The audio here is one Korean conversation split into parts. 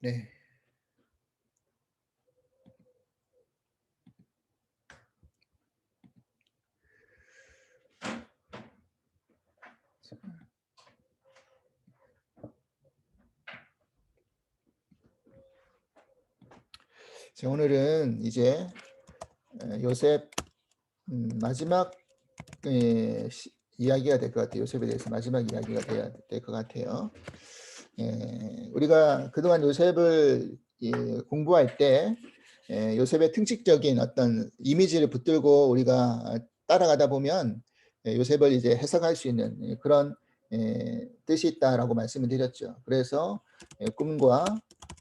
네. 자, 오늘은 이제 요셉 마지막 이야기가 될 것 같아요. 요셉에 대해서 마지막 이야기가 돼야 될 것 같아요. 우리가 그동안 요셉을 공부할 때 요셉의 특징적인 어떤 이미지를 붙들고 우리가 따라가다 보면 요셉을 이제 해석할 수 있는 그런 뜻이 있다라고 말씀을 드렸죠. 그래서 꿈과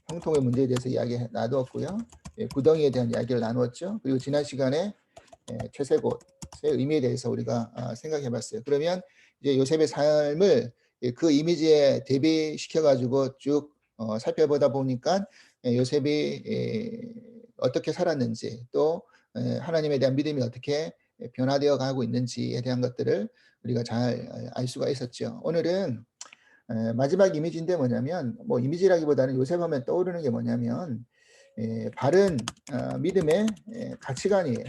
형통의 문제에 대해서 이야기 나누었고요. 구덩이에 대한 이야기를 나누었죠. 그리고 지난 시간에 채색옷의 의미에 대해서 우리가 생각해 봤어요. 그러면 이제 요셉의 삶을 그 이미지에 대비시켜 가지고 쭉 살펴보다 보니까 요셉이 어떻게 살았는지 또 하나님에 대한 믿음이 어떻게 변화되어 가고 있는지에 대한 것들을 우리가 잘 알 수가 있었죠. 오늘은 마지막 이미지인데 뭐냐면 뭐 이미지라기보다는 요셉하면 떠오르는 게 뭐냐면 바른 믿음의 가치관이에요.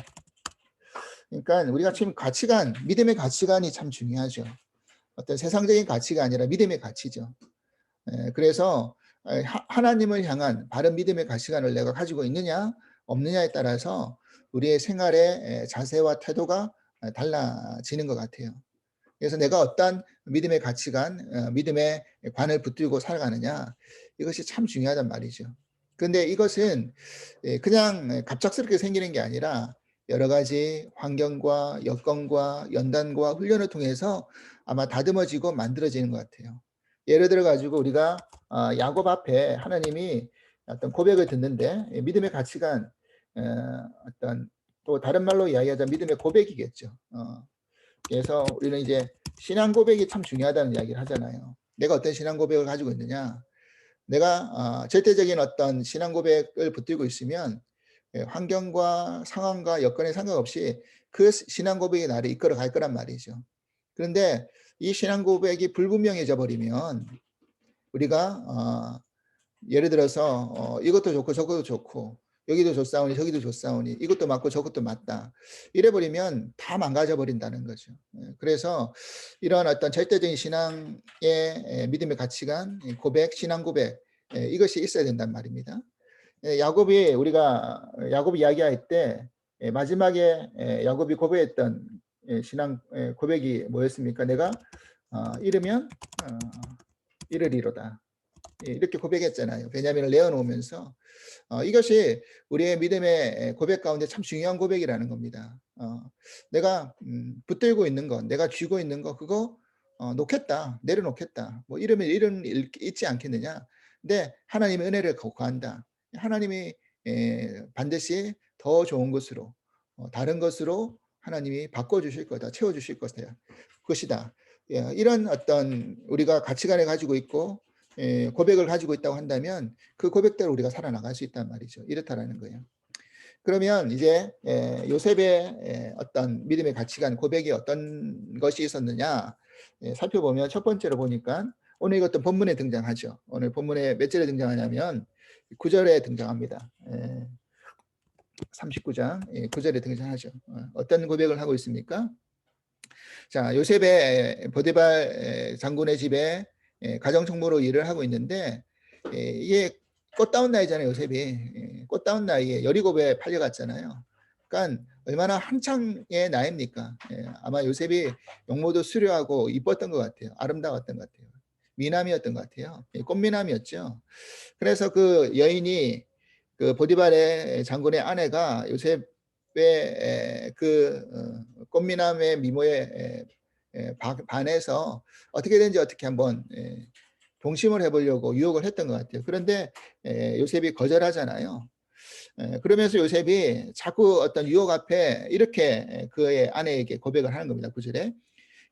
그러니까 우리가 지금 가치관, 믿음의 가치관이 참 중요하죠. 어떤 세상적인 가치가 아니라 믿음의 가치죠. 그래서 하나님을 향한 바른 믿음의 가치관을 내가 가지고 있느냐 없느냐에 따라서 우리의 생활의 자세와 태도가 달라지는 것 같아요. 그래서 내가 어떤 믿음의 가치관, 믿음의 관을 붙들고 살아가느냐 이것이 참 중요하단 말이죠. 그런데 이것은 그냥 갑작스럽게 생기는 게 아니라 여러 가지 환경과 여건과 연단과 훈련을 통해서 아마 다듬어지고 만들어지는 것 같아요. 예를 들어 가지고 우리가 야곱 앞에 하나님이 어떤 고백을 듣는데 믿음의 가치관, 어떤 또 다른 말로 이야기하자면 믿음의 고백이겠죠. 그래서 우리는 이제 신앙 고백이 참 중요하다는 이야기를 하잖아요. 내가 어떤 신앙 고백을 가지고 있느냐. 내가 절대적인 어떤 신앙 고백을 붙들고 있으면 환경과 상황과 여건에 상관없이 그 신앙 고백이 나를 이끌어 갈 거란 말이죠. 그런데 이 신앙 고백이 불분명해져 버리면 우리가 예를 들어서 이것도 좋고 저것도 좋고 여기도 좋사오니 저기도 좋사오니 이것도 맞고 저것도 맞다. 이래 버리면 다 망가져 버린다는 거죠. 그래서 이런 어떤 절대적인 신앙의 믿음의 가치관, 고백, 신앙 고백 이것이 있어야 된단 말입니다. 야곱이 우리가 야곱 이야기할 때 마지막에 야곱이 고백했던 신앙 고백이 뭐였습니까? 내가 잃으면 잃으리로다. 이렇게 고백했잖아요. 베냐민을 내어놓으면서 이것이 우리의 믿음의 고백 가운데 참 중요한 고백이라는 겁니다. 내가 붙들고 있는 것, 내가 쥐고 있는 것 그거 놓겠다, 내려놓겠다. 뭐 이러면 이런 일 있지 않겠느냐. 근데 하나님의 은혜를 구한다. 하나님이 반드시 더 좋은 것으로 다른 것으로 하나님이 바꿔주실 거다, 채워주실 것이다. 예, 이런 어떤 우리가 가치관을 가지고 있고 고백을 가지고 있다고 한다면 그 고백대로 우리가 살아나갈 수 있단 말이죠. 이렇다라는 거예요. 그러면 이제 요셉의 어떤 믿음의 가치관, 고백이 어떤 것이 있었느냐 살펴보면 첫 번째로 보니까 오늘 이것도 본문에 등장하죠. 오늘 본문에 몇 절에 등장하냐면 9절에 등장합니다. 39장 9절에 등장하죠. 어떤 고백을 하고 있습니까? 자, 요셉의 보디발 장군의 집에 가정총무로 일을 하고 있는데 이게 꽃다운 나이잖아요. 요셉이 꽃다운 나이에 여리고에 팔려갔잖아요. 그러니까 얼마나 한창의 나이입니까? 아마 요셉이 용모도 수려하고 이뻤던 것 같아요. 아름다웠던 것 같아요. 미남이었던 것 같아요. 꽃미남이었죠. 그래서 그 여인이 그 보디발의 장군의 아내가 요셉의 그 꽃미남의 미모에 반해서 어떻게든지 어떻게 한번 동심을 해보려고 유혹을 했던 것 같아요. 그런데 요셉이 거절하잖아요. 그러면서 요셉이 자꾸 어떤 유혹 앞에 이렇게 그의 아내에게 고백을 하는 겁니다. 9절에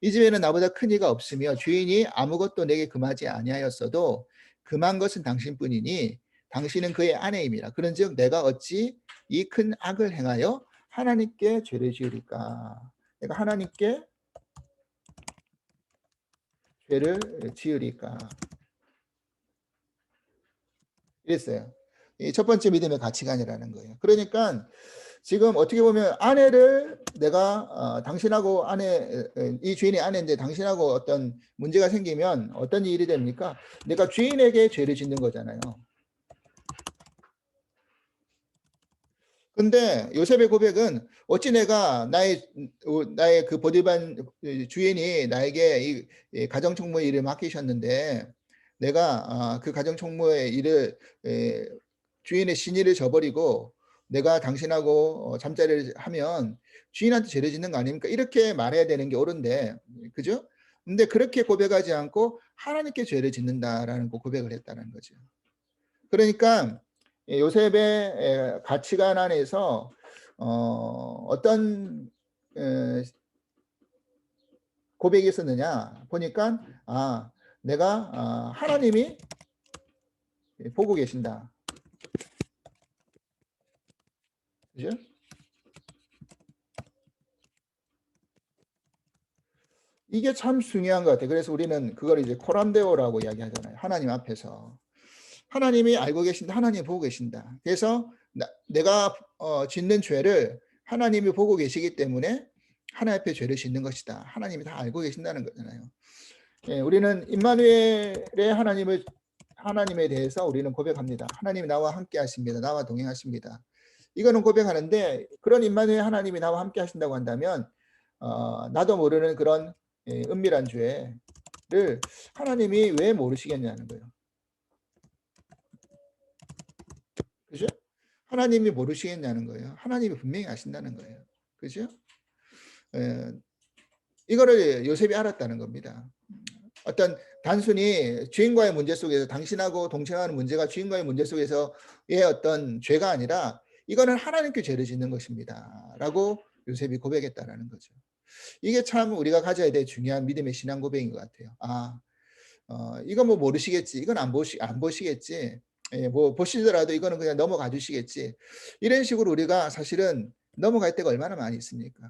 이 집에는 나보다 큰 이가 없으며 주인이 아무것도 내게 금하지 아니하였어도 금한 것은 당신뿐이니 당신은 그의 아내임이라. 그런즉 내가 어찌 이 큰 악을 행하여 하나님께 죄를 지으리까. 내가 하나님께 죄를 지으리까. 이랬어요. 이 첫 번째 믿음의 가치관이라는 거예요. 그러니까 지금 어떻게 보면 아내를 내가 당신하고 이 주인의 아내인데 당신하고 어떤 문제가 생기면 어떤 일이 됩니까? 내가 주인에게 죄를 짓는 거잖아요. 근데 요셉의 고백은 어찌 내가 나의 그 보디반 주인이 나에게 이 가정 총무의 일을 맡기셨는데 내가 그 가정 총무의 일을 주인의 신의를 저버리고 내가 당신하고 잠자리를 하면 주인한테 죄를 짓는 거 아닙니까? 이렇게 말해야 되는 게 옳은데, 그죠? 근데 그렇게 고백하지 않고 하나님께 죄를 짓는다라는 고백을 했다는 거죠. 그러니까 요셉의 가치관 안에서 어떤 고백이 있었느냐 보니까 내가 하나님이 보고 계신다. 그죠? 이게 참 중요한 것 같아요. 그래서 우리는 그걸 이제 코람데오라고 이야기하잖아요. 하나님 앞에서. 하나님이 알고 계신다. 하나님이 보고 계신다. 그래서 내가 짓는 죄를 하나님이 보고 계시기 때문에 하나님 앞에 죄를 짓는 것이다. 하나님이 다 알고 계신다는 거잖아요. 예, 우리는 임마누엘의 하나님에 대해서 우리는 고백합니다. 하나님이 나와 함께 하십니다. 나와 동행하십니다. 이거는 고백하는데 그런 임마누엘 하나님이 나와 함께 하신다고 한다면 나도 모르는 그런 은밀한 죄를 하나님이 왜 모르시겠냐는 거예요. 그죠? 하나님이 모르시겠냐는 거예요. 하나님이 분명히 아신다는 거예요. 그죠? 이거를 요셉이 알았다는 겁니다. 어떤 단순히 주인과의 문제 속에서 당신하고 동생하는 문제가 주인과의 문제 속에서의 어떤 죄가 아니라 이거는 하나님께 죄를 짓는 것입니다. 라고 요셉이 고백했다라는 거죠. 이게 참 우리가 가져야 될 중요한 믿음의 신앙 고백인 것 같아요. 이건 뭐 모르시겠지. 이건 안 보시겠지. 예, 뭐 보시더라도 이거는 그냥 넘어가 주시겠지. 이런 식으로 우리가 사실은 넘어갈 때가 얼마나 많이 있습니까?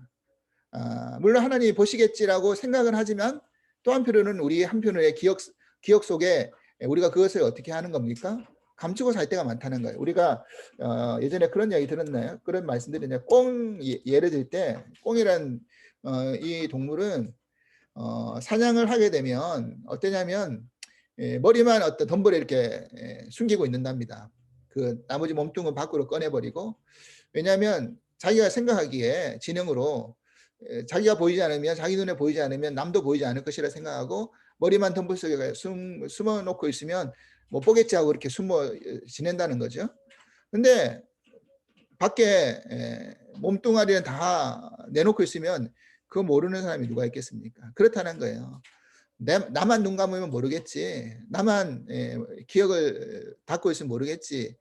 물론 하나님이 보시겠지라고 생각은 하지만 또 한편으로는 우리 한편의 기억 속에 우리가 그것을 어떻게 하는 겁니까? 감추고 살 때가 많다는 거예요. 우리가 예전에 그런 이야기 들었나요? 그런 말씀 드렸나요? 꽁 예를 들 때 꽁이란 이 동물은 사냥을 하게 되면 어떠냐면 머리만 어떤 덤불에 이렇게 숨기고 있는답니다. 그 나머지 몸뚱은 밖으로 꺼내버리고 왜냐하면 자기가 생각하기에 지능으로 자기가 보이지 않으면 자기 눈에 보이지 않으면 남도 보이지 않을 것이라 생각하고 머리만 덤불 속에 숨어 놓고 있으면 못 보겠지 하고 이렇게 숨어 지낸다는 거죠. 근데 밖에 몸뚱아리는 다 내놓고 있으면 그거 모르는 사람이 누가 있겠습니까? 그렇다는 거예요. 나만 눈 감으면 모르겠지. 나만 기억을 닫고 있으면 모르겠지.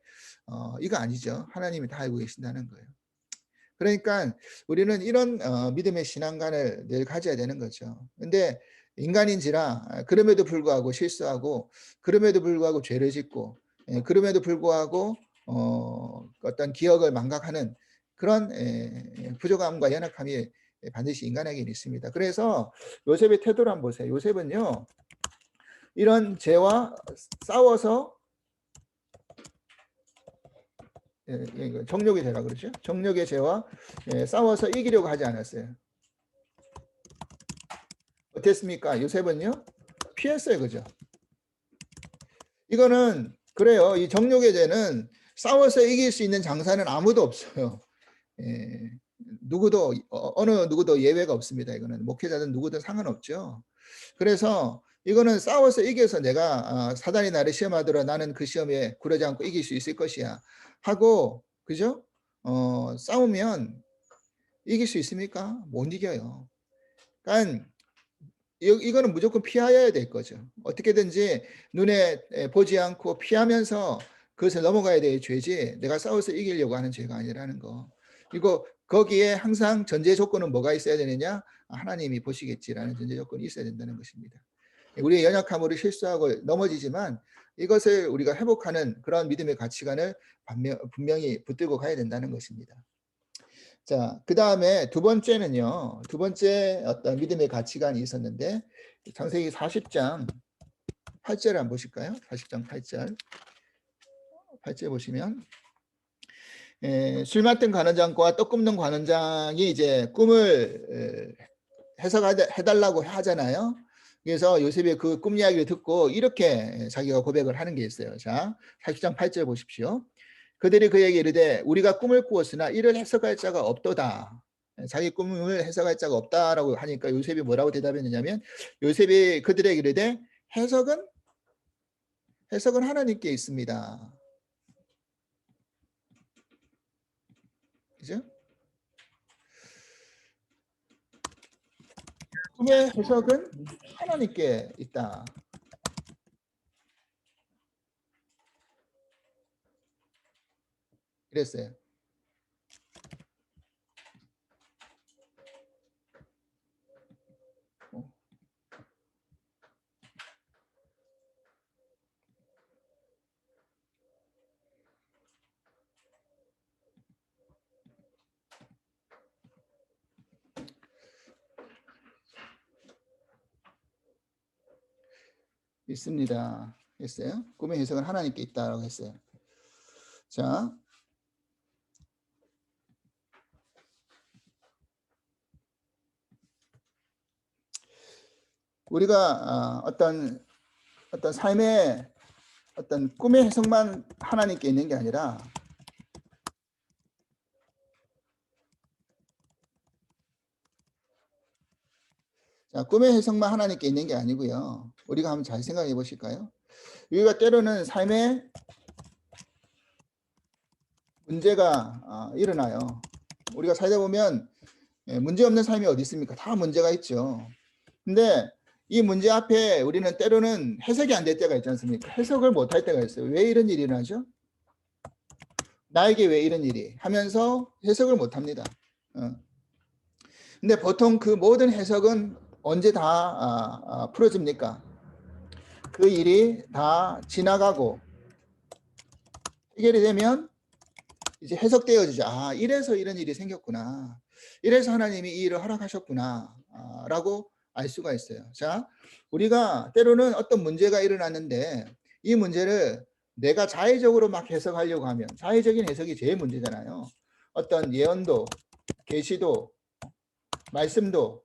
이거 아니죠. 하나님이 다 알고 계신다는 거예요. 그러니까 우리는 이런 믿음의 신앙관을 늘 가져야 되는 거죠. 근데 인간인지라 그럼에도 불구하고 실수하고 그럼에도 불구하고 죄를 짓고 그럼에도 불구하고 어떤 기억을 망각하는 그런 부족함과 연약함이 반드시 인간에게는 있습니다. 그래서 요셉의 태도를 한번 보세요. 요셉은요. 이런 죄와 싸워서 정욕의 죄라 그러죠. 정욕의 죄와 싸워서 이기려고 하지 않았어요. 어땠습니까? 요셉은요. 피했어요. 그죠? 이거는 그래요. 이 정욕의 죄는 싸워서 이길 수 있는 장사는 아무도 없어요. 누구도 어느 누구도 예외가 없습니다. 이거는 목회자든 누구든 상관없죠. 그래서 이거는 싸워서 이겨서 내가 사단이 나를 시험하더라 나는 그 시험에 굴하지 않고 이길 수 있을 것이야 하고 그죠? 싸우면 이길 수 있습니까? 못 이겨요. 그러니까 이거는 무조건 피하여야 될 거죠. 어떻게든지 눈에 보지 않고 피하면서 그것을 넘어가야 될 죄지 내가 싸워서 이기려고 하는 죄가 아니라는 거. 그리고 거기에 항상 전제 조건은 뭐가 있어야 되느냐? 하나님이 보시겠지라는 전제 조건이 있어야 된다는 것입니다. 우리의 연약함으로 실수하고 넘어지지만 이것을 우리가 회복하는 그런 믿음의 가치관을 분명히 붙들고 가야 된다는 것입니다. 자, 그 다음에 두 번째는요. 두 번째 어떤 믿음의 가치관이 있었는데 창세기 40장 8절 한번 보실까요? 40장 8절. 8절 보시면 술 맡은 관원장과 떡 굽는 관원장이 이제 꿈을 해석해달라고 하잖아요. 그래서 요셉이 그 꿈 이야기를 듣고 이렇게 자기가 고백을 하는 게 있어요. 자, 40장 8절 보십시오. 그들이 그에게 이르되 우리가 꿈을 꾸었으나 이를 해석할 자가 없도다. 자기 꿈을 해석할 자가 없다라고 하니까 요셉이 뭐라고 대답했느냐면 요셉이 그들에게 이르되 해석은 하나님께 있습니다. 그죠? 꿈의 해석은 하나님께 있다. 그랬어요. 있습니다. 했어요. 꿈의 해석은 하나님께 있다라고 했어요. 자, 우리가 어떤 삶의 어떤 꿈의 해석만 하나님께 있는 게 아니라 자, 꿈의 해석만 하나님께 있는 게 아니고요. 우리가 한번 잘 생각해 보실까요? 우리가 때로는 삶에 문제가 일어나요. 우리가 살다 보면 문제 없는 삶이 어디 있습니까? 다 문제가 있죠. 근데 이 문제 앞에 우리는 때로는 해석이 안 될 때가 있지 않습니까? 해석을 못 할 때가 있어요. 왜 이런 일이 일어나죠? 나에게 왜 이런 일이 하면서 해석을 못 합니다. 근데 보통 그 모든 해석은 언제 다 풀어집니까? 그 일이 다 지나가고 해결이 되면 이제 해석되어지죠. 아, 이래서 이런 일이 생겼구나. 이래서 하나님이 이 일을 허락하셨구나. 라고 알 수가 있어요. 자, 우리가 때로는 어떤 문제가 일어났는데 이 문제를 내가 자의적으로 막 해석하려고 하면 자의적인 해석이 제일 문제잖아요. 어떤 예언도, 계시도, 말씀도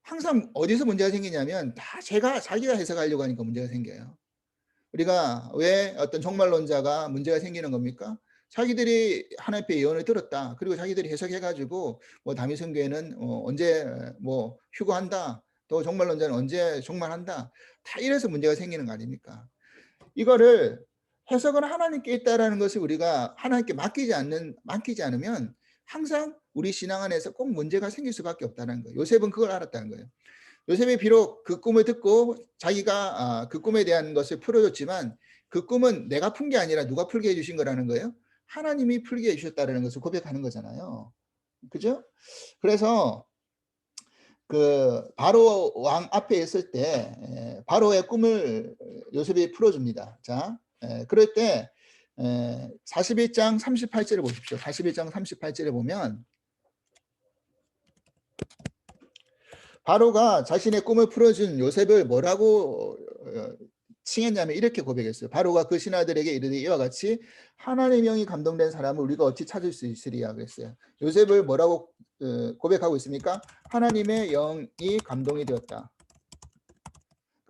항상 어디서 문제가 생기냐면 다 자기가 해석하려고 하니까 문제가 생겨요. 우리가 왜 어떤 종말론자가 문제가 생기는 겁니까? 자기들이 하나님의 예언을 들었다. 그리고 자기들이 해석해가지고 뭐 다미성교회는 언제 뭐 휴거한다. 또 종말론자는 언제 종말한다. 다 이래서 문제가 생기는 거 아닙니까? 이거를 해석은 하나님께 있다라는 것을 우리가 하나님께 맡기지 않으면 항상 우리 신앙 안에서 꼭 문제가 생길 수밖에 없다는 거예요. 요셉은 그걸 알았다는 거예요. 요셉이 비록 그 꿈을 듣고 자기가 그 꿈에 대한 것을 풀어줬지만 그 꿈은 내가 푼 게 아니라 누가 풀게 해주신 거라는 거예요. 하나님이 풀게 해주셨다는 것을 고백하는 거잖아요. 그죠? 그래서 그 바로 왕 앞에 있을 때 바로의 꿈을 요셉이 풀어줍니다. 자, 그럴 때 41장 38절을 보십시오. 41장 38절에 보면 바로가 자신의 꿈을 풀어준 요셉을 뭐라고 칭했냐면 이렇게 고백했어요. 바로가 그 신하들에게 이르되 이와 같이 하나님의 영이 감동된 사람을 우리가 어찌 찾을 수 있으리야 그랬어요. 요셉을 뭐라고 고백하고 있습니까? 하나님의 영이 감동이 되었다.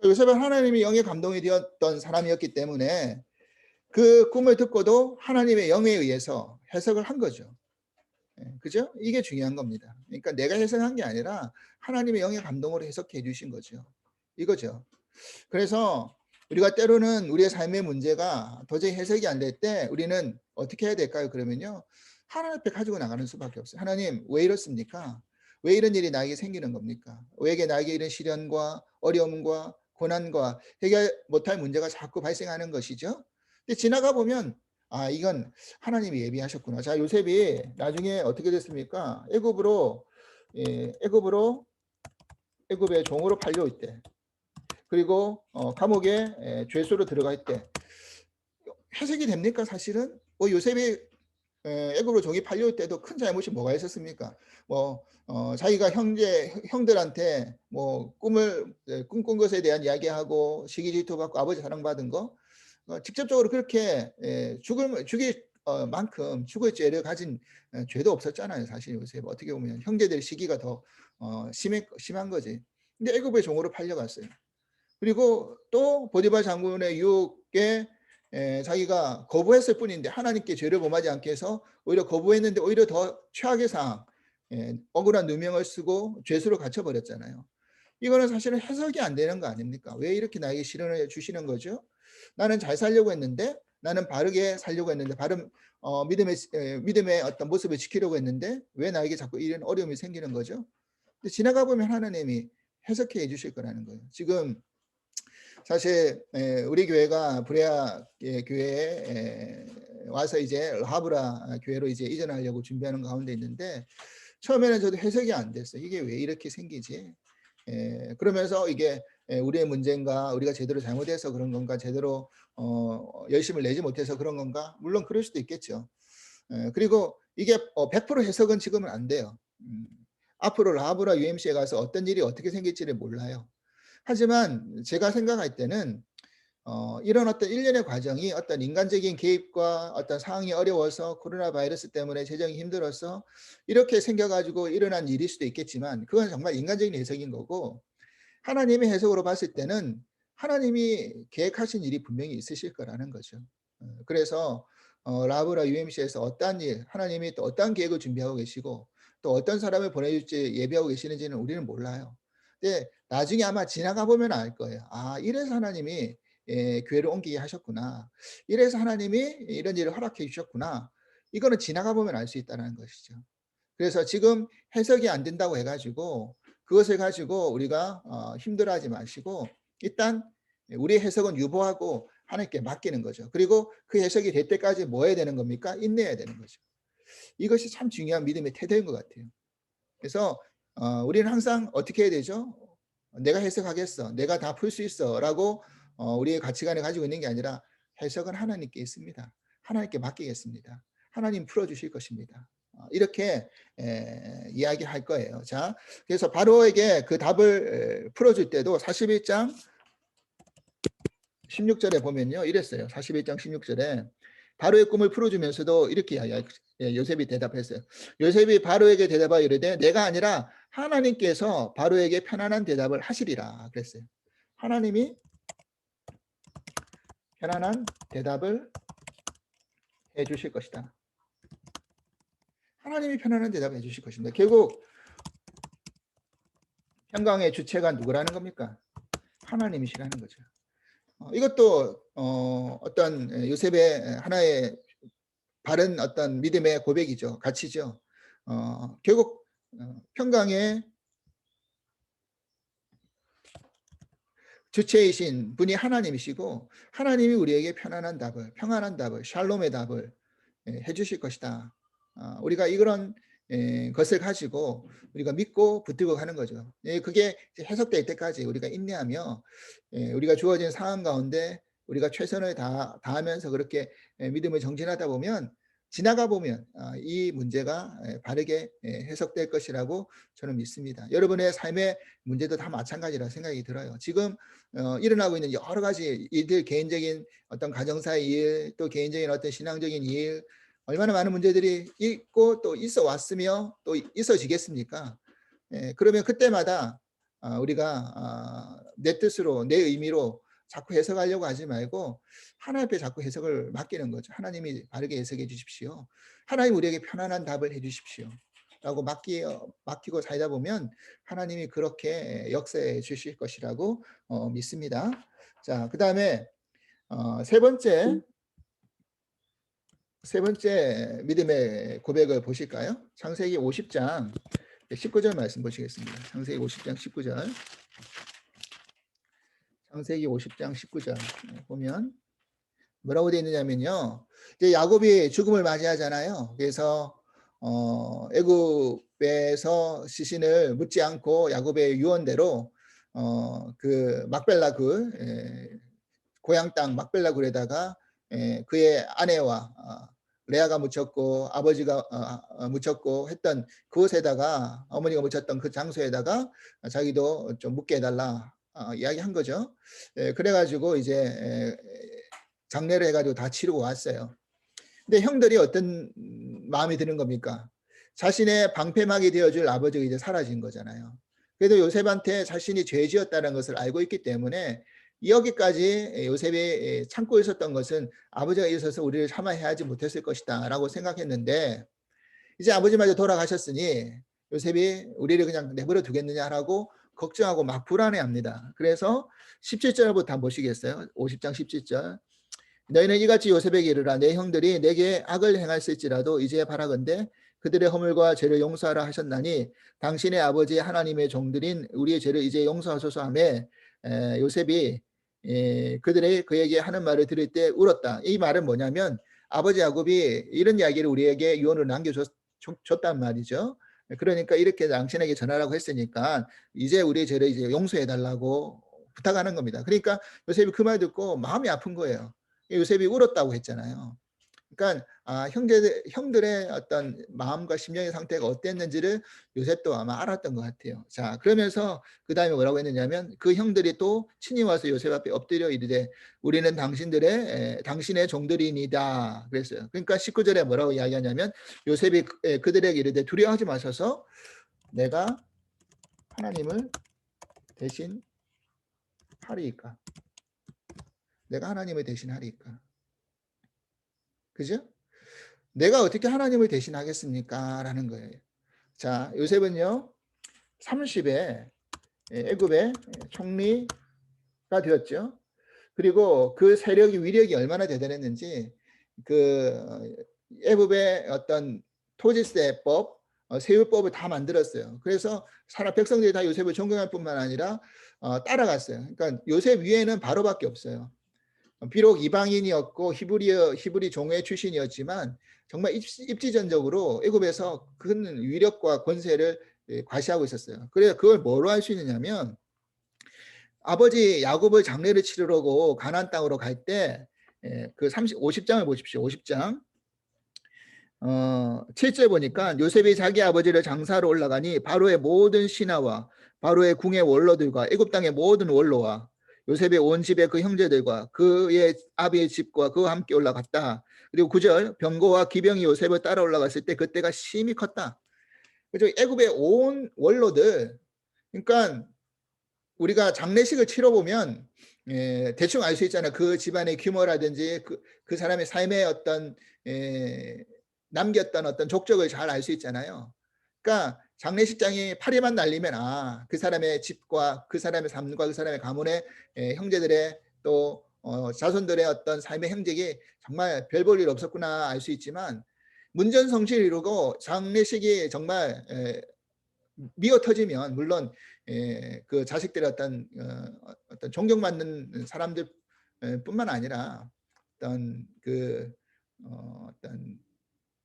요셉은 하나님의 영이 감동이 되었던 사람이었기 때문에 그 꿈을 듣고도 하나님의 영에 의해서 해석을 한 거죠. 그죠? 이게 중요한 겁니다. 그러니까 내가 해석한 게 아니라 하나님의 영의 감동으로 해석해 주신 거죠. 이거죠. 그래서 우리가 때로는 우리의 삶의 문제가 도저히 해석이 안 될 때 우리는 어떻게 해야 될까요? 그러면요. 하나님 앞에 가지고 나가는 수밖에 없어요. 하나님, 왜 이렇습니까? 왜 이런 일이 나에게 생기는 겁니까? 왜 나에게 이런 시련과 어려움과 고난과 해결 못할 문제가 자꾸 발생하는 것이죠? 근데 지나가 보면 아, 이건 하나님이 예비하셨구나. 자, 요셉이 나중에 어떻게 됐습니까? 애굽의 종으로 팔려올 때 그리고 감옥에 죄수로 들어갈 때 해석이 됩니까? 사실은 요셉이 애굽으로 종이 팔려올 때도 큰 잘못이 뭐가 있었습니까? 뭐 자기가 형들한테 뭐 꿈을 꿈꾼 것에 대한 이야기하고 시기 질투받고 아버지 사랑받은 거 직접적으로 그렇게 죽일 만큼 죽을 죄를 가진 죄도 없었잖아요. 사실 요셉 어떻게 보면 형제들 시기가 더 심한 거지. 근데 애굽의 종으로 팔려갔어요. 그리고 또 보디발 장군의 유혹에 자기가 거부했을 뿐인데 하나님께 죄를 범하지 않게 해서 오히려 거부했는데 오히려 더 최악의 상황, 억울한 누명을 쓰고 죄수로 갇혀버렸잖아요. 이거는 사실은 해석이 안 되는 거 아닙니까? 왜 이렇게 나에게 시련을 주시는 거죠? 나는 잘 살려고 했는데, 나는 바르게 살려고 했는데, 바른 믿음의 어떤 모습을 지키려고 했는데 왜 나에게 자꾸 이런 어려움이 생기는 거죠? 근데 지나가 보면 하나님이 해석해 주실 거라는 거예요. 지금 사실 우리 교회가 브레아 교회에 와서 이제 라하브라 교회로 이제 이전하려고 준비하는 가운데 있는데, 처음에는 저도 해석이 안 됐어요. 이게 왜 이렇게 생기지? 그러면서 이게 우리의 문제인가, 우리가 제대로 잘못해서 그런 건가, 제대로 열심을 내지 못해서 그런 건가, 물론 그럴 수도 있겠죠. 그리고 이게 100% 해석은 지금은 안 돼요. 앞으로 라하브라 UMC에 가서 어떤 일이 어떻게 생길지를 몰라요. 하지만 제가 생각할 때는 이런 어떤 일련의 과정이 어떤 인간적인 개입과 어떤 상황이 어려워서 코로나 바이러스 때문에 재정이 힘들어서 이렇게 생겨가지고 일어난 일일 수도 있겠지만, 그건 정말 인간적인 해석인 거고, 하나님의 해석으로 봤을 때는 하나님이 계획하신 일이 분명히 있으실 거라는 거죠. 그래서 라브라 UMC에서 어떠한 일, 하나님이 또 어떠한 계획을 준비하고 계시고 또 어떤 사람을 보내줄지 예비하고 계시는지는 우리는 몰라요. 근데 나중에 아마 지나가 보면 알 거예요. 아, 이래서 하나님이 교회를 옮기게 하셨구나. 이래서 하나님이 이런 일을 허락해 주셨구나. 이거는 지나가 보면 알 수 있다는 것이죠. 그래서 지금 해석이 안 된다고 해가지고 그것을 가지고 우리가 힘들어하지 마시고, 일단 우리의 해석은 유보하고 하나님께 맡기는 거죠. 그리고 그 해석이 될 때까지 뭐 해야 되는 겁니까? 인내해야 되는 거죠. 이것이 참 중요한 믿음의 태도인 것 같아요. 그래서 우리는 항상 어떻게 해야 되죠? 내가 해석하겠어, 내가 다 풀 수 있어 라고 우리의 가치관을 가지고 있는 게 아니라, 해석은 하나님께 있습니다. 하나님께 맡기겠습니다. 하나님 풀어주실 것입니다. 이렇게 이야기할 거예요. 자, 그래서 바로에게 그 답을 풀어줄 때도 41장 16절에 보면요, 이랬어요. 41장 16절에 바로의 꿈을 풀어주면서도 이렇게 요셉이 대답했어요. 요셉이 바로에게 대답하여 이르되 내가 아니라 하나님께서 바로에게 편안한 대답을 하시리라 그랬어요. 하나님이 편안한 대답을 해 주실 것이다. 하나님이 편안한 대답을 해 주실 것입니다. 결국 평강의 주체가 누구라는 겁니까? 하나님이시라는 거죠. 이것도 어떤 요셉의 하나의 바른 어떤 믿음의 고백이죠. 가치죠. 결국 평강의 주체이신 분이 하나님이시고, 하나님이 우리에게 편안한 답을, 평안한 답을, 샬롬의 답을 해주실 것이다. 우리가 이런 것을 가지고 우리가 믿고 붙들고 가는 거죠. 그게 해석될 때까지 우리가 인내하며 우리가 주어진 상황 가운데 우리가 최선을 다하면서 그렇게 믿음을 정진하다 보면, 지나가 보면 이 문제가 바르게 해석될 것이라고 저는 믿습니다. 여러분의 삶의 문제도 다 마찬가지라 생각이 들어요. 지금 일어나고 있는 여러 가지 일들, 개인적인 어떤 가정사의 일, 또 개인적인 어떤 신앙적인 일, 얼마나 많은 문제들이 있고 또 있어 왔으며 또 있어지겠습니까? 그러면 그때마다 우리가 내 뜻으로, 내 의미로 자꾸 해석하려고 하지 말고 하나님 앞에 자꾸 해석을 맡기는 거죠. 하나님이 바르게 해석해 주십시오. 하나님 우리에게 편안한 답을 해 주십시오. 라고 맡기고 살다 보면 하나님이 그렇게 역사해 주실 것이라고 믿습니다. 자, 그 다음에 세 번째 믿음의 고백을 보실까요? 창세기 50장 19절 말씀 보시겠습니다. 창세기 50장 19절. 창세기 50장 19절 보면 뭐라고 되어 있느냐면요, 이제 야곱이 죽음을 맞이하잖아요. 그래서 애굽에서 시신을 묻지 않고 야곱의 유언대로 그 막벨라 굴, 고향 땅 막벨라 굴에다가 그의 아내와 레아가 묻혔고 아버지가 묻혔고 했던 그곳에다가, 어머니가 묻혔던 그 장소에다가 자기도 좀 묻게 해달라 이야기한 거죠. 그래가지고 이제 장례를 해가지고 다 치르고 왔어요. 근데 형들이 어떤 마음이 드는 겁니까? 자신의 방패막이 되어줄 아버지가 이제 사라진 거잖아요. 그래도 요셉한테 자신이 죄 지었다는 것을 알고 있기 때문에 여기까지 요셉이 참고 있었던 것은 아버지가 있어서 우리를 참아야 하지 못했을 것이다 라고 생각했는데, 이제 아버지마저 돌아가셨으니 요셉이 우리를 그냥 내버려 두겠느냐라고 걱정하고 막 불안해합니다. 그래서 17절부터 한번 보시겠어요? 50장 17절. 너희는 이같이 요셉에게 이르라. 내 형들이 내게 악을 행할을지라도 이제 바라건대 그들의 허물과 죄를 용서하라 하셨나니 당신의 아버지 하나님의 종들인 우리의 죄를 이제 용서하소서 하며, 요셉이 그들의 그에게 하는 말을 들을 때 울었다. 이 말은 뭐냐면 아버지 야곱이 이런 이야기를 우리에게 유언을 남겨줬단 말이죠. 그러니까 이렇게 당신에게 전하라고 했으니까 이제 우리의 죄를 이제 용서해 달라고 부탁하는 겁니다. 그러니까 요셉이 그 말 듣고 마음이 아픈 거예요. 요셉이 울었다고 했잖아요. 그러니까 형들의 어떤 마음과 심령의 상태가 어땠는지를 요셉도 아마 알았던 것 같아요. 자, 그러면서 그 다음에 뭐라고 했느냐면 그 형들이 또 친히 와서 요셉 앞에 엎드려 이르되 우리는 당신의 종들이니다 그랬어요. 그러니까 19절에 뭐라고 이야기하냐면 요셉이 그들에게 이르되 두려워하지 마셔서 내가 하나님을 대신 하리이까. 내가 하나님을 대신하리까. 그죠? 내가 어떻게 하나님을 대신하겠습니까? 라는 거예요. 자, 요셉은요, 30에 애굽의 총리가 되었죠. 그리고 그 세력이 위력이 얼마나 대단했는지 그 애굽의 어떤 토지세법, 세율법을 다 만들었어요. 그래서 사람 백성들이 다 요셉을 존경할 뿐만 아니라 따라갔어요. 그러니까 요셉 위에는 바로밖에 없어요. 비록 이방인이었고 히브리 종의 출신이었지만 정말 입지전적으로 애굽에서 큰 위력과 권세를 과시하고 있었어요. 그래서 그걸 뭐로 할 수 있느냐면 아버지 야곱을 장례를 치르려고 가나안 땅으로 갈 때 그 50장을 보십시오. 50장 7절 보니까 요셉이 자기 아버지를 장사로 올라가니 바로의 모든 신하와 바로의 궁의 원로들과 애굽 땅의 모든 원로와 요셉의 온 집의 그 형제들과 그의 아비의 집과 그와 함께 올라갔다. 그리고 9절 병거와 기병이 요셉을 따라 올라갔을 때 그때가 심히 컸다. 그죠? 애굽의 온 원로들, 그러니까 우리가 장례식을 치러보면 대충 알 수 있잖아요. 그 집안의 규모라든지 그 사람의 삶의 어떤 남겼던 어떤 족적을 잘 알 수 있잖아요. 그러니까 장례식장이 파리만 날리면 그 사람의 집과 그 사람의 삶과 그 사람의 가문의 형제들의 또 자손들의 어떤 삶의 행적이 정말 별 볼 일 없었구나 알 수 있지만 문전성시를 이루고 장례식이 정말 미어 터지면 물론 그 자식들의 어떤 존경받는 사람들 뿐만 아니라 어떤 어떤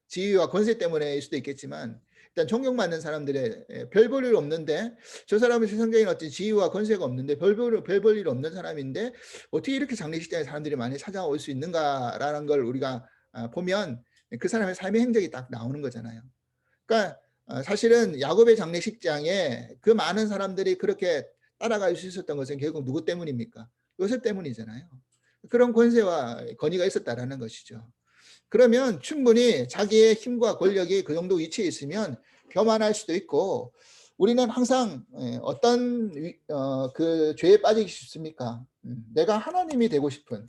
지위와 권세 때문에일 수도 있겠지만 일단 존경받는 사람들의 별 볼 일 없는데 저 사람은 세상적인 어떤 지위와 권세가 없는데 별 볼 일 없는 사람인데 어떻게 이렇게 장례식장에 사람들이 많이 찾아올 수 있는가라는 걸 우리가 보면 그 사람의 삶의 행적이 딱 나오는 거잖아요. 그러니까 사실은 야곱의 장례식장에 그 많은 사람들이 그렇게 따라갈 수 있었던 것은 결국 누구 때문입니까? 요셉 때문이잖아요. 그런 권세와 권위가 있었다라는 것이죠. 그러면 충분히 자기의 힘과 권력이 그 정도 위치에 있으면 교만할 수도 있고, 우리는 항상 어떤 그 죄에 빠지기 쉽습니까? 내가 하나님이 되고 싶은,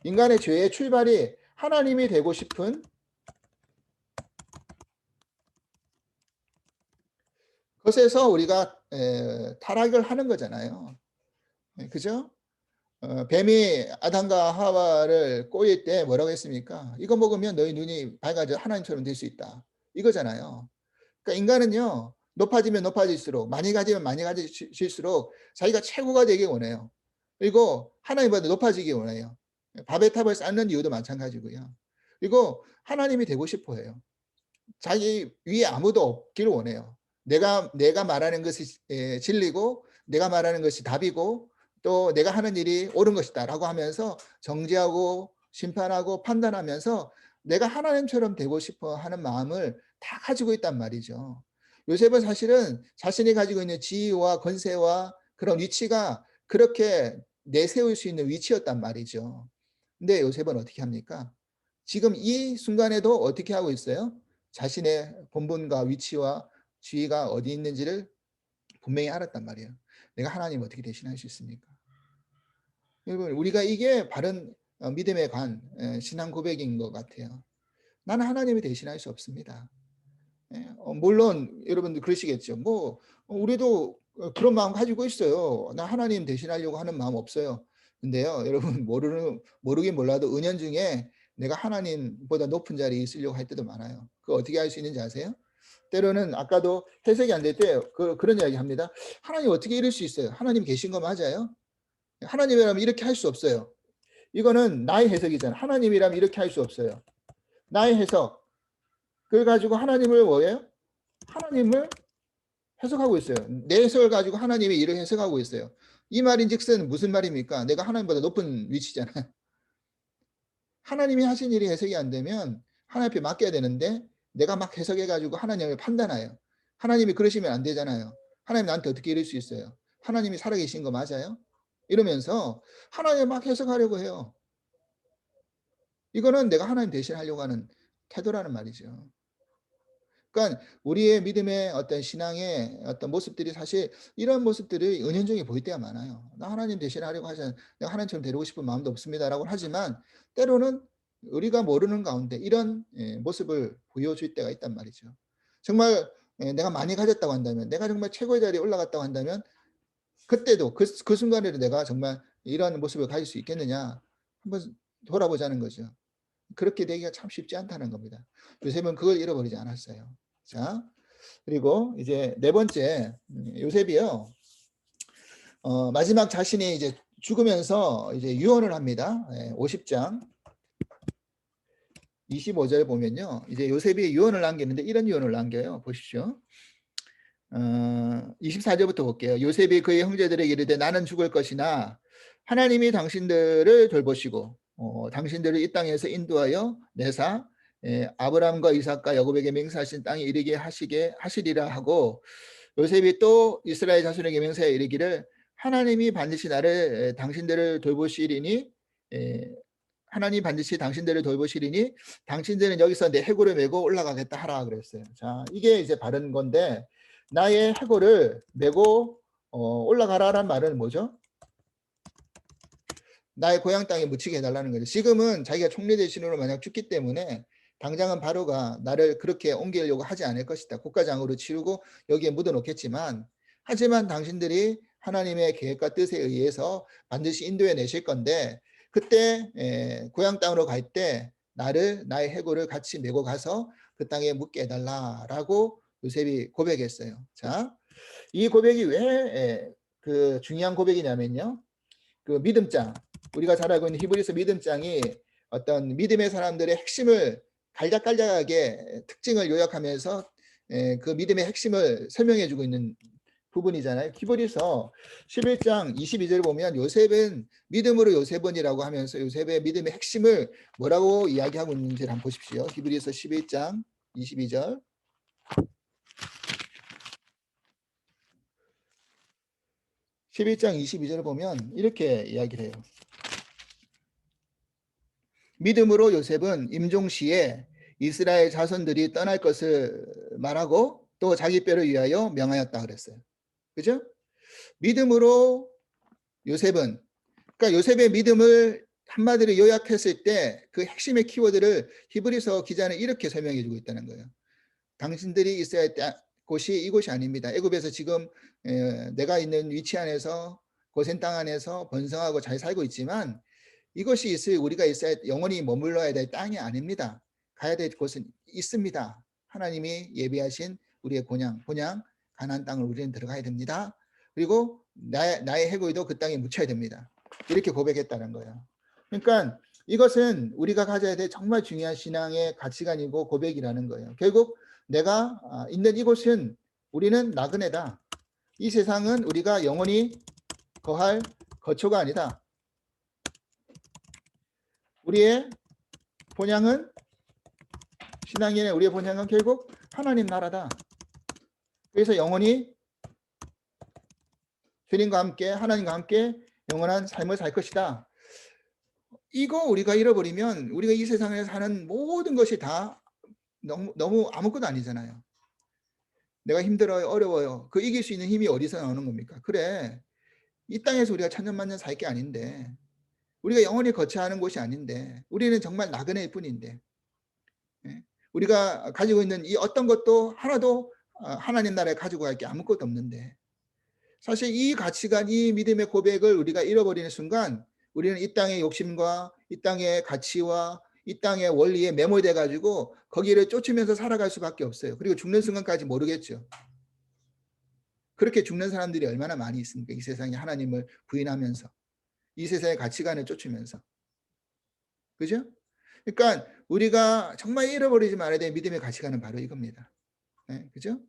인간의 죄의 출발이 하나님이 되고 싶은 것에서 우리가 타락을 하는 거잖아요. 그죠? 뱀이 아담과 하와를 꼬일 때 뭐라고 했습니까? 이거 먹으면 너희 눈이 밝아져 하나님처럼 될 수 있다. 이거잖아요. 그러니까 인간은요, 높아지면 높아질수록, 많이 가지면 많이 가질수록 자기가 최고가 되기 원해요. 그리고 하나님보다 높아지기 원해요. 밥의 탑을 쌓는 이유도 마찬가지고요. 그리고 하나님이 되고 싶어 해요. 자기 위에 아무도 없기를 원해요. 내가 말하는 것이 진리고 내가 말하는 것이 답이고 또 내가 하는 일이 옳은 것이다라고 하면서 정죄하고 심판하고 판단하면서 내가 하나님처럼 되고 싶어 하는 마음을 다 가지고 있단 말이죠. 요셉은 사실은 자신이 가지고 있는 지위와 권세와 그런 위치가 그렇게 내세울 수 있는 위치였단 말이죠. 근데 요셉은 어떻게 합니까? 지금 이 순간에도 어떻게 하고 있어요? 자신의 본분과 위치와 지위가 어디 있는지를 분명히 알았단 말이에요. 내가 하나님 어떻게 대신할 수 있습니까? 여러분, 우리가 이게 바른 믿음에 관 신앙 고백인 것 같아요. 나는 하나님을 대신할 수 없습니다. 예. 물론 여러분들 그러시겠죠. 뭐 우리도 그런 마음 가지고 있어요. 나 하나님 대신하려고 하는 마음 없어요. 근데요, 여러분 모르긴 몰라도 은연중에 내가 하나님보다 높은 자리에 있으려고 할 때도 많아요. 그거 어떻게 할 수 있는지 아세요? 때로는 아까도 해석이 안 될 때 그런 이야기 합니다. 하나님 어떻게 이럴 수 있어요? 하나님 계신 거 맞아요? 하나님이라면 이렇게 할 수 없어요. 이거는 나의 해석이잖아요. 하나님이라면 이렇게 할 수 없어요. 나의 해석. 그걸 가지고 하나님을 뭐예요? 하나님을 해석하고 있어요. 내 해석을 가지고 하나님의 일을 해석하고 있어요. 이 말인즉슨 무슨 말입니까? 내가 하나님보다 높은 위치잖아요. 하나님이 하신 일이 해석이 안 되면 하나님 앞에 맡겨야 되는데 내가 막 해석해 가지고 하나님을 판단해요. 하나님이 그러시면 안 되잖아요. 하나님 나한테 어떻게 이럴 수 있어요? 하나님이 살아계신 거 맞아요? 이러면서 하나님 막 해석하려고 해요. 이거는 내가 하나님 대신하려고 하는 태도라는 말이죠. 그러니까 우리의 믿음의 어떤 신앙의 어떤 모습들이 사실 이런 모습들이 은연중에 보일 때가 많아요. 나 하나님 대신하려고 하지 내가 하나님처럼 되고 싶은 마음도 없습니다라고 하지만 때로는 우리가 모르는 가운데 이런 모습을 보여줄 때가 있단 말이죠. 정말 내가 많이 가졌다고 한다면 내가 정말 최고의 자리에 올라갔다고 한다면 그때도 그 순간에도 내가 정말 이러한 모습을 가질 수 있겠느냐 한번 돌아보자는 거죠. 그렇게 되기가 참 쉽지 않다는 겁니다. 요셉은 그걸 잃어버리지 않았어요. 자, 그리고 이제 네 번째, 요셉이요. 마지막 자신이 이제 죽으면서 이제 유언을 합니다. 50장 25절 보면요. 이제 요셉이 유언을 남기는데 이런 유언을 남겨요. 보십시오. 24절부터 볼게요. 요셉이 그의 형제들에게 이르되 나는 죽을 것이나 하나님이 당신들을 돌보시고 당신들을 이 땅에서 인도하여 내사 아브라함과 이삭과 야곱에게 맹세하신 땅에 이르게 하시리라 하고 요셉이 또 이스라엘 자손에게 맹세하여 이르기를 하나님이 반드시 나를 당신들을 돌보시리니 하나님 반드시 당신들을 돌보시리니 당신들은 여기서 내 해골을 메고 올라가겠다 하라 그랬어요. 자, 이게 이제 바른 건데 나의 해골을 메고 올라가라란 말은 뭐죠? 나의 고향 땅에 묻히게 해달라는 거죠. 지금은 자기가 총리 대신으로 만약 죽기 때문에 당장은 바로가 나를 그렇게 옮기려고 하지 않을 것이다. 국가장으로 치르고 여기에 묻어놓겠지만 하지만 당신들이 하나님의 계획과 뜻에 의해서 반드시 인도해 내실 건데 그때 고향 땅으로 갈 때 나의 해골을 같이 메고 가서 그 땅에 묻게 해달라라고 요셉이 고백했어요. 자, 이 고백이 왜 그 중요한 고백이냐면요. 그 믿음장, 우리가 잘 알고 있는 히브리서 믿음장이 어떤 믿음의 사람들의 핵심을 간략간략하게 특징을 요약하면서 그 믿음의 핵심을 설명해 주고 있는 부분이잖아요. 히브리서 11장 22절 보면 요셉은 믿음으로 요셉은이라고 하면서 요셉의 믿음의 핵심을 뭐라고 이야기하고 있는지를 한번 보십시오. 히브리서 11장 22절 11장 22절을 보면 이렇게 이야기를 해요. 믿음으로 요셉은 임종시에 이스라엘 자손들이 떠날 것을 말하고 또 자기 뼈를 위하여 명하였다 그랬어요. 그죠? 믿음으로 요셉은 그러니까 요셉의 믿음을 한마디로 요약했을 때 그 핵심의 키워드를 히브리서 기자는 이렇게 설명해 주고 있다는 거예요. 당신들이 있어야 할 곳이 이곳이 아닙니다. 애굽에서 지금 내가 있는 위치 안에서 고센 땅 안에서 번성하고 잘 살고 있지만 이것이 우리가 있어야 영원히 머물러야 될 땅이 아닙니다. 가야 될 곳은 있습니다. 하나님이 예비하신 우리의 본향 가나안 땅을 우리는 들어가야 됩니다. 그리고 나의 해골도 그 땅에 묻혀야 됩니다. 이렇게 고백했다는 거예요. 그러니까 이것은 우리가 가져야 될 정말 중요한 신앙의 가치관이고 고백이라는 거예요. 결국 내가 있는 이곳은 우리는 나그네다. 이 세상은 우리가 영원히 거할 거처가 아니다. 우리의 본향은 신앙인의 우리의 본향은 결국 하나님 나라다. 그래서 영원히 주님과 함께 하나님과 함께 영원한 삶을 살 것이다. 이거 우리가 잃어버리면 우리가 이 세상에 사는 모든 것이 다 너무 아무것도 아니잖아요. 내가 힘들어요, 어려워요. 그 이길 수 있는 힘이 어디서 나오는 겁니까? 그래, 이 땅에서 우리가 천년만년 살 게 아닌데, 우리가 영원히 거처하는 곳이 아닌데, 우리는 정말 나그네일 뿐인데, 예? 우리가 가지고 있는 이 어떤 것도 하나도 하나님 나라에 가지고 갈 게 아무것도 없는데, 사실 이 가치관, 이 믿음의 고백을 우리가 잃어버리는 순간 우리는 이 땅의 욕심과 이 땅의 가치와 이 땅의 원리에 매몰돼 가지고 거기를 쫓으면서 살아갈 수밖에 없어요. 그리고 죽는 순간까지 모르겠죠. 그렇게 죽는 사람들이 얼마나 많이 있습니까? 이 세상에 하나님을 부인하면서, 이 세상의 가치관을 쫓으면서. 그죠? 그러니까 우리가 정말 잃어버리지 말아야 될 믿음의 가치관은 바로 이겁니다. 네, 그죠?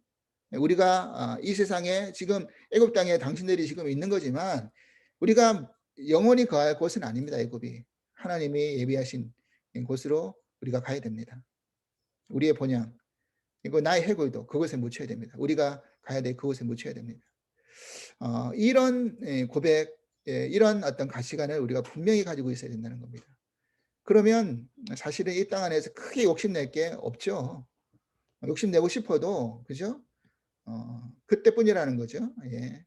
우리가 이 세상에 지금 애굽 땅에 당신들이 지금 있는 거지만 우리가 영원히 거할 곳은 아닙니다. 애굽이 하나님이 예비하신 곳으로 우리가 가야 됩니다. 우리의 본향, 이거 나의 해골도 그곳에 묻혀야 됩니다. 우리가 가야 될 그곳에 묻혀야 됩니다. 이런 고백, 이런 어떤 가치관을 우리가 분명히 가지고 있어야 된다는 겁니다. 그러면 사실은 이 땅 안에서 크게 욕심낼 게 없죠. 욕심내고 싶어도, 그죠? 그때뿐이라는 거죠. 예.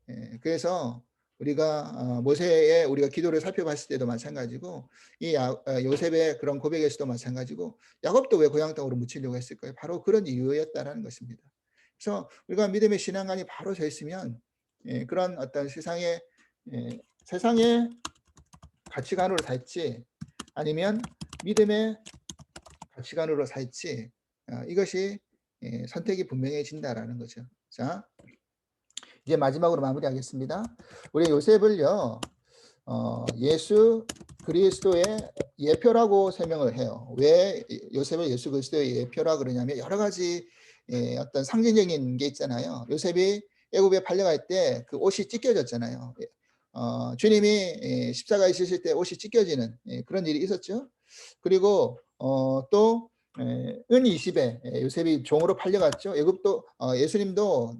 예. 그래서 우리가 모세의 우리가 기도를 살펴봤을 때도 마찬가지고 이 요셉의 그런 고백에서도 마찬가지고 야곱도 왜 고향 땅으로 묻히려고 했을까요? 바로 그런 이유였다라는 것입니다. 그래서 우리가 믿음의 신앙관이 바로 서 있으면 그런 어떤 세상의 가치관으로 살지 아니면 믿음의 가치관으로 살지 이것이 선택이 분명해진다라는 거죠. 자, 이제 마지막으로 마무리하겠습니다. 우리 요셉을요, 예수 그리스도의 예표라고 설명을 해요. 왜 요셉을 예수 그리스도의 예표라 그러냐면 여러 가지 어떤 상징적인 게 있잖아요. 요셉이 애굽에 팔려갈 때 그 옷이 찢겨졌잖아요. 주님이 십자가에 지실 때 옷이 찢겨지는 그런 일이 있었죠. 그리고 또 은 20에 요셉이 종으로 팔려갔죠. 애굽도 예수님도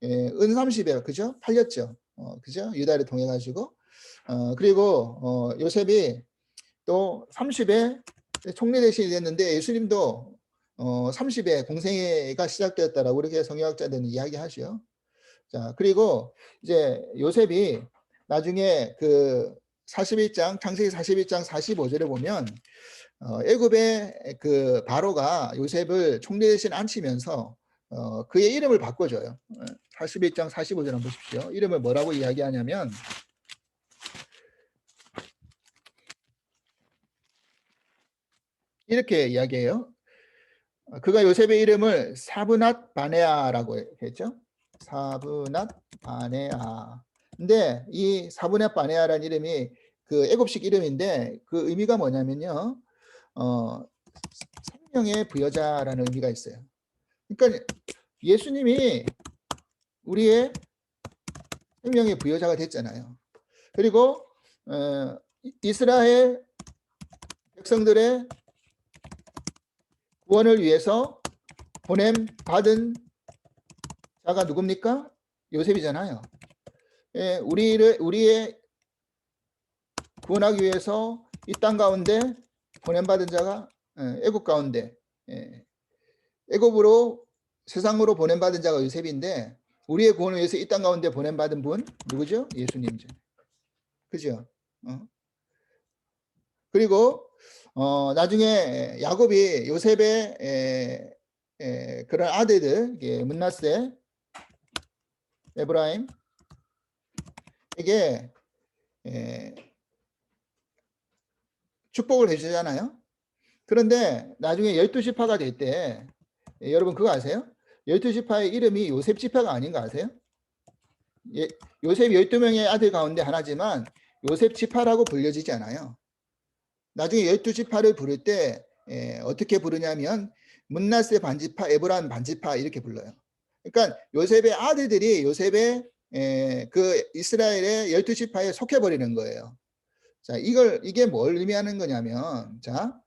은 30에 그죠? 팔렸죠. 그죠? 유다를 통해 가지고 그리고 요셉이 또 30에 총리 대신이 됐는데 예수님도 30에 공생애가 시작되었다라고 이렇게 성경학자들은 이야기하죠. 자, 그리고 이제 요셉이 나중에 그 41장 창세기 41장 45절에 보면 애굽의 그 바로가 요셉을 총리 대신 앉히면서 그의 이름을 바꿔줘요. 41장 45절 한번 보십시오. 이름을 뭐라고 이야기하냐면 이렇게 이야기해요. 그가 요셉의 이름을 사브낫 바네아라고 했죠. 사브낫 바네아. 근데 이 사브낫 바네아라는 이름이 그 애굽식 이름인데 그 의미가 뭐냐면요. 생명의 부여자라는 의미가 있어요. 그러니까 예수님이 우리의 생명의 부여자가 됐잖아요. 그리고 이스라엘 백성들의 구원을 위해서 보냄 받은 자가 누굽니까? 요셉이잖아요. 우리의 구원하기 위해서 이 땅 가운데 보냄 받은 자가 애굽 가운데 애굽으로 세상으로 보냄 받은 자가 요셉인데 우리의 구원을 위해서 이 땅 가운데 보냄 받은 분 누구죠? 예수님이죠. 그죠? 그리고 나중에 야곱이 요셉의 그런 아들들 문나세, 에브라임에게 축복을 해주잖아요. 그런데 나중에 12지파가 될 때 여러분 그거 아세요? 12지파의 이름이 요셉 지파가 아닌 거 아세요? 요셉 12명의 아들 가운데 하나지만 요셉 지파라고 불려지지 않아요. 나중에 12지파를 부를 때 어떻게 부르냐면 문나세 반지파, 에브라임 반지파 이렇게 불러요. 그러니까 요셉의 아들들이 요셉의 그 이스라엘의 12지파에 속해버리는 거예요. 자, 이게 뭘 의미하는 거냐면, 자,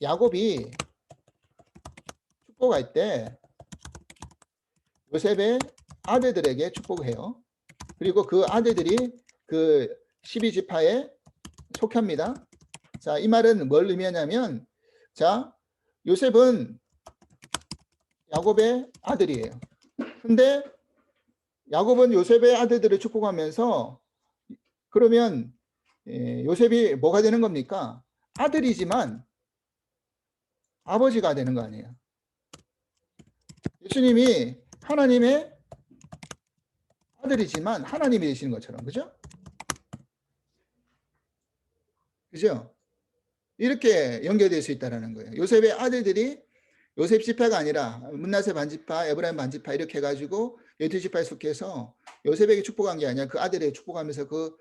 야곱이 축복할 때 요셉의 아들들에게 축복해요. 그리고 그 아들들이 그 12지파에 속해합니다. 자, 이 말은 뭘 의미하냐면, 자, 요셉은 야곱의 아들이에요. 근데 야곱은 요셉의 아들들을 축복하면서, 그러면 요셉이 뭐가 되는 겁니까? 아들이지만 아버지가 되는 거 아니에요. 예수님이 하나님의 아들이지만 하나님이 되시는 것처럼, 그죠? 그죠? 이렇게 연결될 수 있다는 거예요. 요셉의 아들들이 요셉 지파가 아니라 문나세 반지파, 에브라임 반지파 이렇게 해가지고 12지파에 속해서 요셉에게 축복한 게 아니라 그 아들에게 축복하면서 그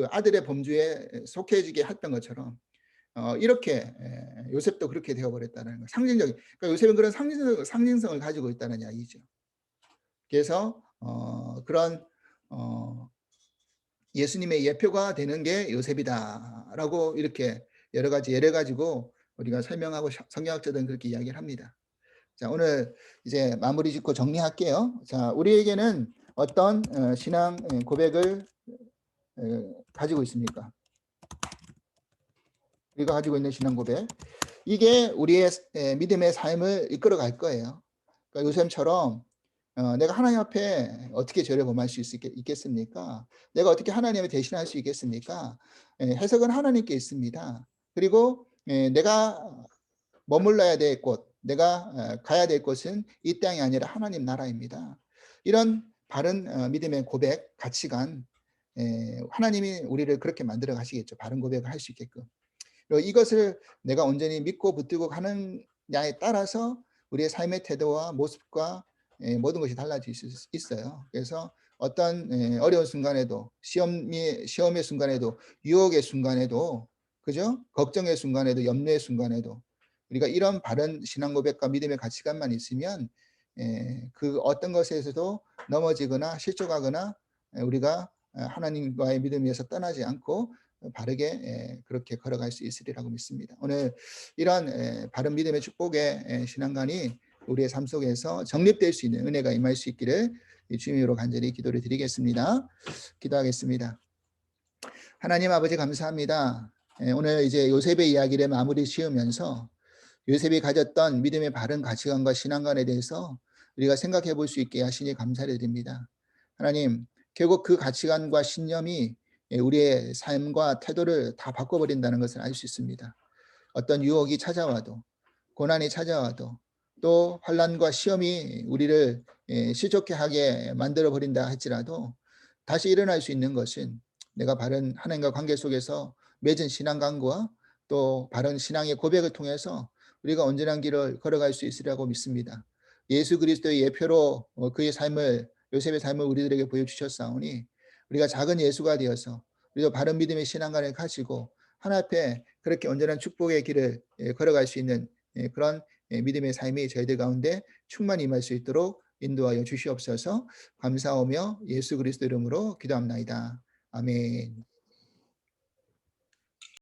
아들의 범주에 속해지게 했던 것처럼 이렇게 요셉도 그렇게 되어버렸다는 거. 상징적인. 그러니까 요셉은 그런 상징성을 가지고 있다는 이야기죠. 그래서 그런 예수님의 예표가 되는 게 요셉이다라고 이렇게 여러 가지 예를 가지고 우리가 설명하고 성경학자들은 그렇게 이야기를 합니다. 자, 오늘 이제 마무리 짓고 정리할게요. 자, 우리에게는 어떤 신앙 고백을 가지고 있습니까? 우리가 가지고 있는 신앙 고백. 이게 우리의 믿음의 삶을 이끌어 갈 거예요. 그러니까 요셉처럼 내가 하나님 앞에 어떻게 죄를 범할 수 있겠습니까? 내가 어떻게 하나님을 대신할 수 있겠습니까? 해석은 하나님께 있습니다. 그리고 내가 머물러야 될 곳, 내가 가야 될 곳은 이 땅이 아니라 하나님 나라입니다. 이런 바른 믿음의 고백, 가치관, 하나님이 우리를 그렇게 만들어 가시겠죠. 바른 고백을 할 수 있게끔. 그리고 이것을 내가 온전히 믿고 붙들고 가느냐에 따라서 우리의 삶의 태도와 모습과 모든 것이 달라질 수 있어요. 그래서 어떤 어려운 순간에도 시험의 순간에도 유혹의 순간에도 그죠? 걱정의 순간에도 염려의 순간에도 우리가 이런 바른 신앙 고백과 믿음의 가치관만 있으면 그 어떤 것에서도 넘어지거나 실족하거나 우리가 하나님과의 믿음에서 떠나지 않고 바르게 그렇게 걸어갈 수 있으리라고 믿습니다. 오늘 이런 바른 믿음의 축복의 신앙관이 우리의 삶 속에서 정립될 수 있는 은혜가 임할 수 있기를 주님으로 간절히 기도를 드리겠습니다. 기도하겠습니다. 하나님 아버지 감사합니다. 오늘 이제 요셉의 이야기를 마무리 지으면서 요셉이 가졌던 믿음의 바른 가치관과 신앙관에 대해서 우리가 생각해 볼 수 있게 하시니 감사를 드립니다. 하나님, 결국 그 가치관과 신념이 우리의 삶과 태도를 다 바꿔버린다는 것을 알 수 있습니다. 어떤 유혹이 찾아와도, 고난이 찾아와도, 또 환난과 시험이 우리를 실족해 하게 만들어 버린다 할지라도 다시 일어날 수 있는 것은 내가 바른 하나님과 관계 속에서 맺은 신앙관과 또 바른 신앙의 고백을 통해서 우리가 온전한 길을 걸어갈 수 있으리라고 믿습니다. 예수 그리스도의 예표로 그의 삶을, 요셉의 삶을 우리들에게 보여주셨사오니 우리가 작은 예수가 되어서 우리도 바른 믿음의 신앙관을 가지고 하나님 앞에 그렇게 온전한 축복의 길을 걸어갈 수 있는 그런 믿음의 삶이 저희들 가운데 충만히 임할 수 있도록 인도하여 주시옵소서. 감사하며 예수 그리스도 이름으로 기도합나이다. 아멘.